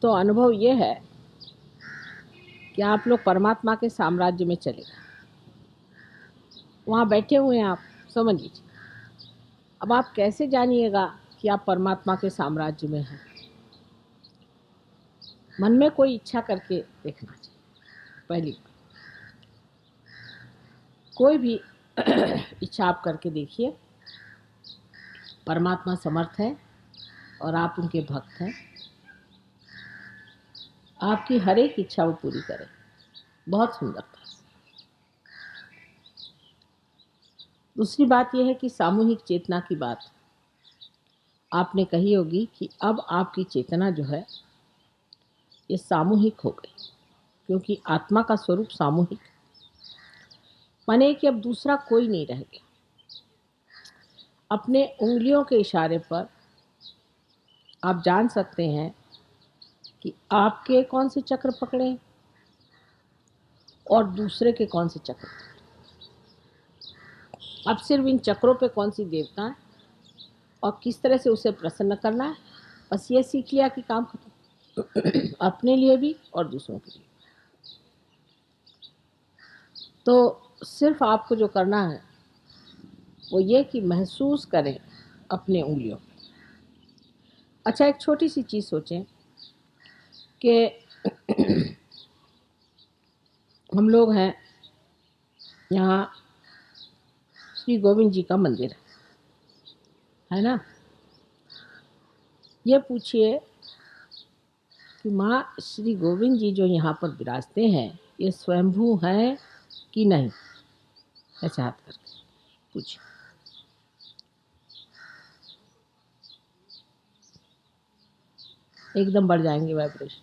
तो अनुभव ये है कि आप लोग परमात्मा के साम्राज्य में चले गए, वहाँ बैठे हुए हैं आप, समझ लीजिए। अब आप कैसे जानिएगा कि आप परमात्मा के साम्राज्य में हैं? मन में कोई इच्छा करके देखना चाहिए। पहली बात, कोई भी इच्छा आप करके देखिए। परमात्मा समर्थ है और आप उनके भक्त हैं। आपकी हर एक इच्छा वो पूरी करें। बहुत सुंदर था। दूसरी बात यह है कि सामूहिक चेतना की बात आपने कही होगी कि अब आपकी चेतना जो है ये सामूहिक हो गई, क्योंकि आत्मा का स्वरूप सामूहिक, माने कि अब दूसरा कोई नहीं रह गया। अपने उंगलियों के इशारे पर आप जान सकते हैं कि आपके कौन से चक्र पकड़े और दूसरे के कौन से चक्र। अब सिर्फ इन चक्रों पे कौन सी देवता है और किस तरह से उसे प्रसन्न करना है, बस ये सीख लिया कि काम खत्म। अपने लिए भी और दूसरों के लिए। तो सिर्फ आपको जो करना है वो ये कि महसूस करें अपने उंगलियों में। अच्छा, एक छोटी सी चीज़ सोचें कि हम लोग हैं यहाँ, श्री गोविंद जी का मंदिर है ना। ये पूछिए कि माँ श्री गोविंद जी जो यहाँ पर विराजते हैं ये स्वयंभू हैं कि नहीं? ऐसे हाथ करके पूछिए। एकदम बढ़ जाएंगे वाइब्रेशन।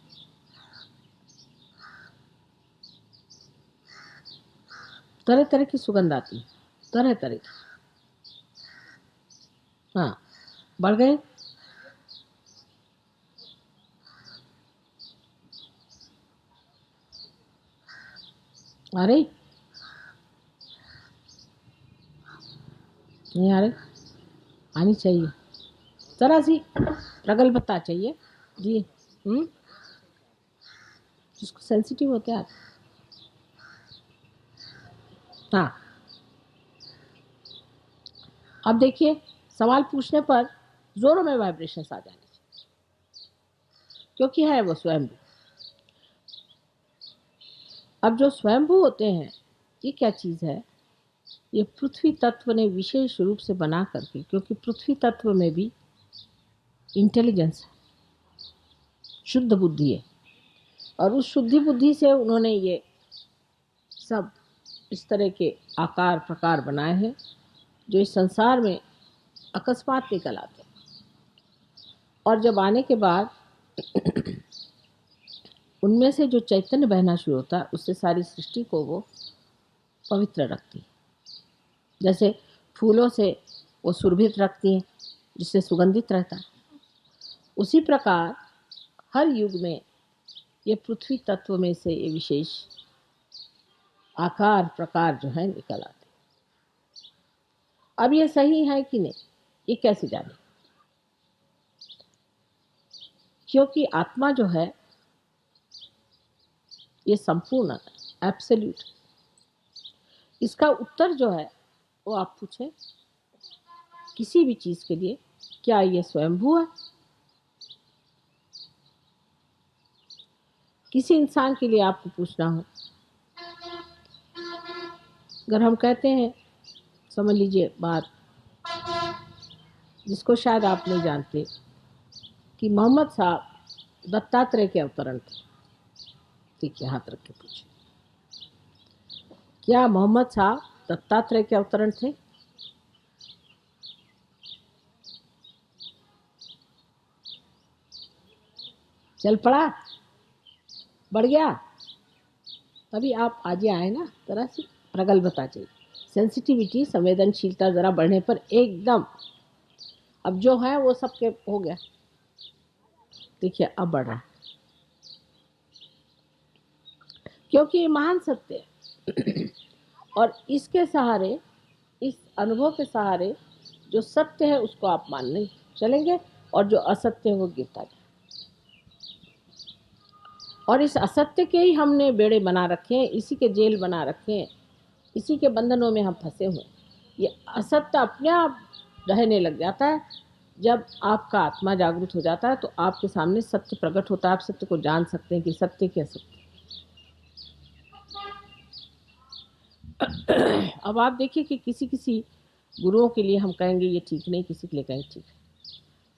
तरह तरह की सुगंध आती है, तरह तरह की। हाँ, बढ़ गए। अरे नहीं आ रहे, आनी चाहिए जरा सी प्रगल्भता चाहिए जी। जिसको सेंसिटिव होते हैं। हाँ, अब देखिए, सवाल पूछने पर जोरों में वाइब्रेशंस आ जाने चाहिए, क्योंकि है वो स्वयंभू। अब जो स्वयंभू होते हैं ये क्या चीज़ है? ये पृथ्वी तत्व ने विशेष रूप से बना करके, क्योंकि पृथ्वी तत्व में भी इंटेलिजेंस है, शुद्ध बुद्धि है, और उस शुद्धि बुद्धि से उन्होंने ये सब इस तरह के आकार प्रकार बनाए हैं जो इस संसार में अकस्मात निकल आते हैं। और जब आने के बाद उनमें से जो चैतन्य बहना शुरू होता है उससे सारी सृष्टि को वो पवित्र रखती है। जैसे फूलों से वो सुरभित रखती हैं जिससे सुगंधित रहता है, उसी प्रकार हर युग में ये पृथ्वी तत्व में से ये विशेष आकार प्रकार जो है निकल आते हैं। अब ये सही है कि नहीं, ये कैसे जाने? क्योंकि आत्मा जो है ये संपूर्ण एब्सोल्यूट। इसका उत्तर जो है वो आप पूछें किसी भी चीज के लिए, क्या ये स्वयंभू है? किसी इंसान के लिए आपको पूछना हो, अगर हम कहते हैं, समझ लीजिए बात जिसको शायद आप नहीं जानते, कि मोहम्मद साहब दत्तात्रेय के अवतरण थे। ठीक है, हाथ रख के पूछिए, क्या मोहम्मद साहब दत्तात्रेय के अवतरण थे? चल पड़ा, बढ़ गया। तभी आप आज आए ना, तरह से प्रगल्भता चाहिए, सेंसिटिविटी, संवेदनशीलता जरा बढ़ने पर एकदम अब जो है वो सबके हो गया। देखिए अब बढ़ रहा है, क्योंकि ये महान सत्य है। और इसके सहारे, इस अनुभव के सहारे जो सत्य है उसको आप मानने चलेंगे और जो असत्य है वो गिरता जाए। और इस असत्य के ही हमने बेड़े बना रखे हैं, इसी के जेल बना रखे हैं, इसी के बंधनों में हम फंसे हुए। ये असत्य अपने आप रहने लग जाता है। जब आपका आत्मा जागृत हो जाता है तो आपके सामने सत्य प्रकट होता है, आप सत्य को जान सकते हैं कि सत्य क्या सत्य। अब आप देखिए कि किसी किसी गुरुओं के लिए हम कहेंगे ये ठीक नहीं, किसी के लिए कहेंगे ठीक है,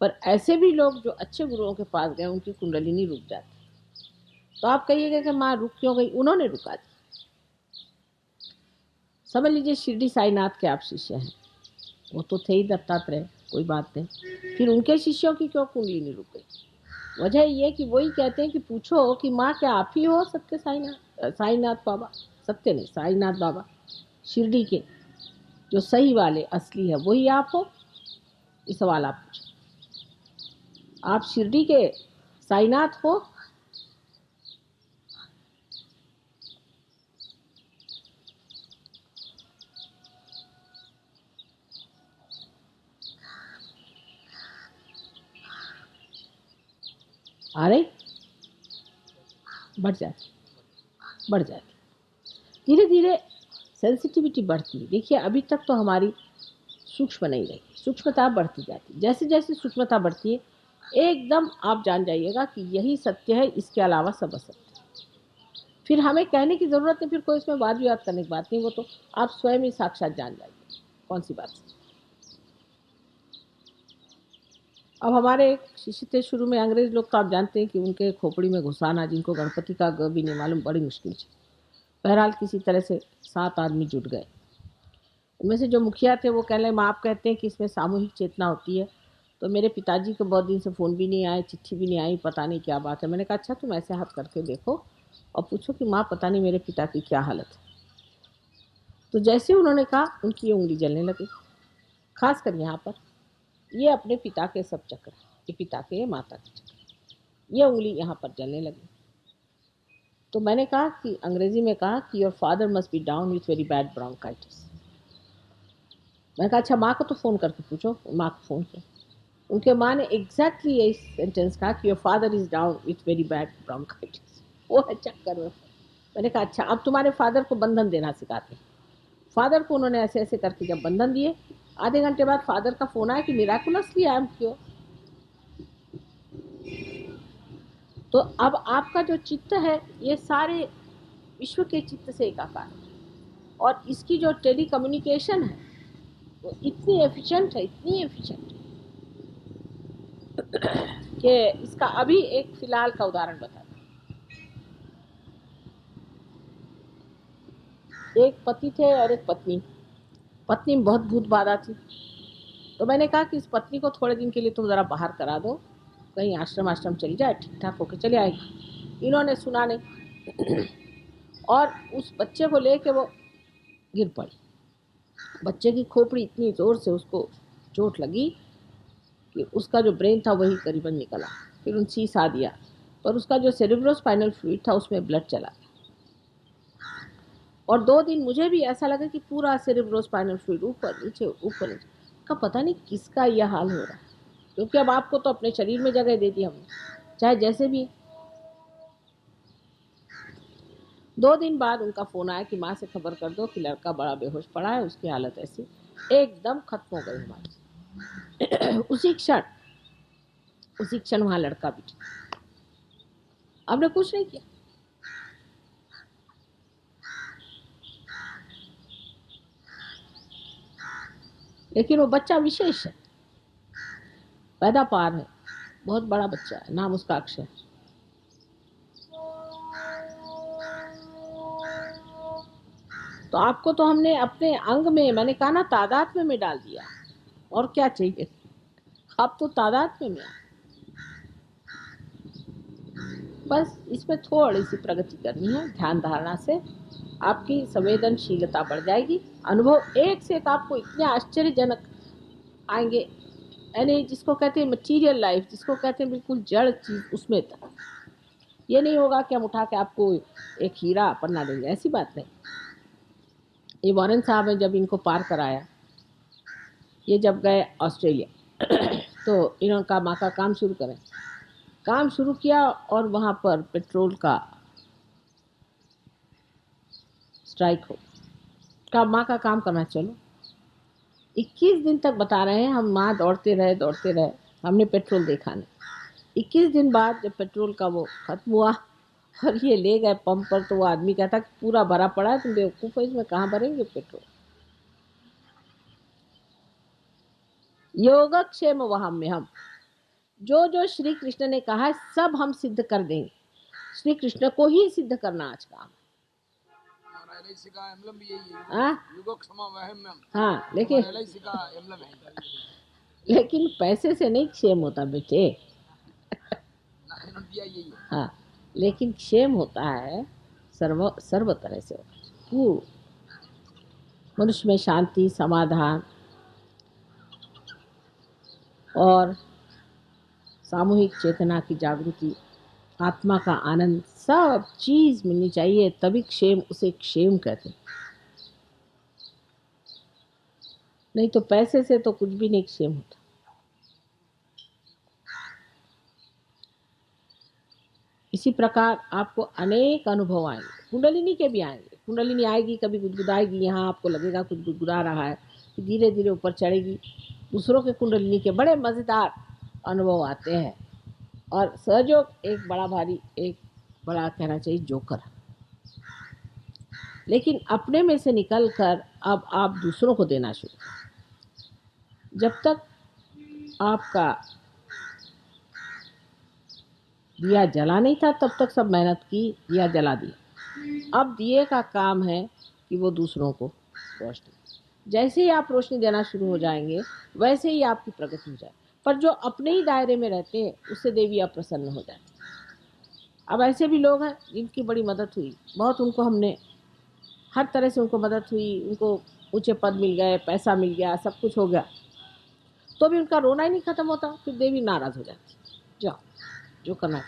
पर ऐसे भी लोग जो अच्छे गुरुओं के पास गए उनकी कुंडलिनी रुक जाती। तो आप कहिएगा कि माँ रुक क्यों गई? उन्होंने रुका दी। समझ लीजिए शिरडी साईनाथ के आप शिष्य हैं, वो तो थे ही दत्तात्रेय, कोई बात नहीं, फिर उनके शिष्यों की क्यों कुंडलिनी रुक गई? वजह ये कि वही कहते हैं कि पूछो कि माँ क्या आप ही हो सत्य साईनाथ, साईनाथ बाबा, सत्य नहीं साईनाथ बाबा, शिरडी के जो सही वाले असली है वही आप हो? ये सवाल आप पूछो। आप शिरडी के साईनाथ हो? आ रही? बढ़ जाती, बढ़ जाती, धीरे धीरे सेंसिटिविटी बढ़ती है। देखिए अभी तक तो हमारी सूक्ष्म नहीं रही, सूक्ष्मता बढ़ती जाती, जैसे जैसे सूक्ष्मता बढ़ती है एकदम आप जान जाइएगा कि यही सत्य है, इसके अलावा सब असत्य। फिर हमें कहने की ज़रूरत नहीं, फिर कोई इसमें वाद विवाद करने की बात नहीं, वो तो आप स्वयं ही साक्षात जान जाइए कौन सी बात है। अब हमारे एक शिष्य थे शुरू में, अंग्रेज लोग तो आप जानते हैं कि उनके खोपड़ी में घुसाना, जिनको गणपति का ग भी नहीं मालूम, बड़ी मुश्किल थी। बहरहाल किसी तरह से 7 आदमी जुट गए। उनमें से जो मुखिया थे वो कह रहे माँ आप कहते हैं कि इसमें सामूहिक चेतना होती है, तो मेरे पिताजी को बहुत दिन से फ़ोन भी नहीं आए, चिट्ठी भी नहीं आई, पता नहीं क्या बात है। मैंने कहा अच्छा तुम ऐसे हाथ करके देखो और पूछो कि माँ पता नहीं मेरे पिता की क्या हालत है। तो जैसे उन्होंने कहा उनकी उंगली जलने लगी, खासकर यहाँ पर। ये अपने पिता के सब चक्र, ये पिता के ये माता के चक्र, ये उंगली यहाँ पर जलने लगी। तो मैंने कहा कि अंग्रेजी में कहा कि your father must be down with very bad bronchitis. मैंने कहा अच्छा माँ को तो फ़ोन करके पूछो। माँ को फ़ोन किया, उनके माँ ने एग्जैक्टली यही सेंटेंस कहा कि your father is down with very bad bronchitis. वो है चक्कर में। मैंने कहा अच्छा अब तुम्हारे फादर को बंधन देना सिखाते हैं। फादर को उन्होंने ऐसे ऐसे करके जब बंधन दिए, आधे घंटे बाद फादर का फ़ोन आया कि मिराकुलसली आई एम क्योर। तो अब आपका जो चित्त है ये सारे विश्व के चित्त से एकाकार है, और इसकी जो टेली कम्युनिकेशन है वो इतनी एफिशिएंट है, इतनी एफिशिएंट कि इसका अभी एक फिलहाल का उदाहरण बताता हूँ। एक पति थे और एक पत्नी। पत्नी में बहुत भूत बाधा थी, तो मैंने कहा कि इस पत्नी को थोड़े दिन के लिए तुम ज़रा बाहर करा दो, कहीं आश्रम चली जाए, ठीक ठाक होकर चले आएगी। इन्होंने सुना नहीं और उस बच्चे को लेके वो गिर पड़ी। बच्चे की खोपड़ी इतनी ज़ोर से उसको चोट लगी कि उसका जो ब्रेन था वही करीबन निकला। फिर उन सीसा दिया, पर उसका जो सेरेब्रोस्पाइनल फ्लूइड था उसमें ब्लड चला गया। और 2 दिन मुझे भी ऐसा लगा कि पूरा सेरेब्रोस्पाइनल फ्लूइड ऊपर नीचे ऊपर नीचे का, पता नहीं किसका यह हाल हो रहा है, क्योंकि अब आपको तो अपने शरीर में जगह दे दी हमने, चाहे जैसे भी। 2 दिन बाद उनका फ़ोन आया कि माँ से खबर कर दो कि लड़का बड़ा बेहोश पड़ा है, उसकी हालत ऐसी। एकदम खत्म हो गई हमारी। उसी क्षण वहाँ लड़का भी ठीक। आपने कुछ नहीं किया, लेकिन वो बच्चा विशेष है, पैदा पार है, बहुत बड़ा बच्चा है, नाम उसका अक्षय। तो आपको तो हमने अपने अंग में, मैंने कहा ना तादात्म्य में डाल दिया, और क्या चाहिए? आप तो तादात्म्य में। बस इसमें थोड़ी सी प्रगति करनी है, ध्यान धारणा से आपकी संवेदनशीलता बढ़ जाएगी। अनुभव एक से एक आपको इतने आश्चर्यजनक आएंगे, यानी जिसको कहते हैं मटीरियल लाइफ, जिसको कहते हैं बिल्कुल जड़ चीज़, उसमें तक। ये नहीं होगा कि हम उठा के आपको एक हीरा पन्ना देंगे, ऐसी बात नहीं। ये वॉरेन साहब हैं, जब इनको पार कराया, ये जब गए ऑस्ट्रेलिया तो इन्होंने कहा माँ का काम शुरू करें। काम शुरू किया और वहाँ पर पेट्रोल का स्ट्राइक हो। का माँ का काम करना, चलो 21 दिन तक बता रहे हैं हम, माँ दौड़ते रहे, हमने पेट्रोल देखा नहीं। 21 दिन बाद जब पेट्रोल का वो खत्म हुआ और ये ले गए पंप पर, तो वो आदमी कहता कि पूरा भरा पड़ा है, तुम बेवकूफ़ हो, इसमें कहाँ भरेंगे पेट्रोल। योगक्षेम वहम में हम जो जो श्री कृष्ण ने कहा है सब हम सिद्ध कर देंगे। श्री कृष्ण को ही सिद्ध करना आज काम। हाँ, लेकिन पैसे से नहीं क्षेम होता बेटे। हाँ, लेकिन क्षेम होता है सर्व तरह से। मनुष्य में शांति, समाधान और सामूहिक चेतना की जागृति, आत्मा का आनंद, सब चीज मिलनी चाहिए, तभी क्षेम, उसे क्षेम कहते हैं। नहीं तो पैसे से तो कुछ भी नहीं क्षेम होता। इसी प्रकार आपको अनेक अनुभव आएंगे, कुंडलिनी के भी आएंगे। कुंडलिनी आएगी, कभी गुदगुदाएगी, यहाँ आपको लगेगा कुछ गुदगुदा रहा है, फिर धीरे धीरे ऊपर चढ़ेगी। दूसरों के कुंडलिनी के बड़े मज़ेदार अनुभव आते हैं। और सहयोग एक बड़ा भारी, एक बड़ा कहना चाहिए जोकर। लेकिन अपने में से निकल कर अब आप दूसरों को देना शुरू करें। जब तक आपका दिया जला नहीं था तब तक सब मेहनत की, दिया जला दिया। अब दिए का काम है कि वो दूसरों को रोशनी, जैसे ही आप रोशनी देना शुरू हो जाएंगे वैसे ही आपकी प्रगति हो जाए। पर जो अपने ही दायरे में रहते हैं उससे देवी अप्रसन्न हो जाती। अब ऐसे भी लोग हैं जिनकी बड़ी मदद हुई, बहुत उनको हमने हर तरह से उनको मदद हुई, उनको ऊंचे पद मिल गए, पैसा मिल गया, सब कुछ हो गया, तो भी उनका रोना ही नहीं खत्म होता। फिर देवी नाराज हो जाती, जाओ जो करना है।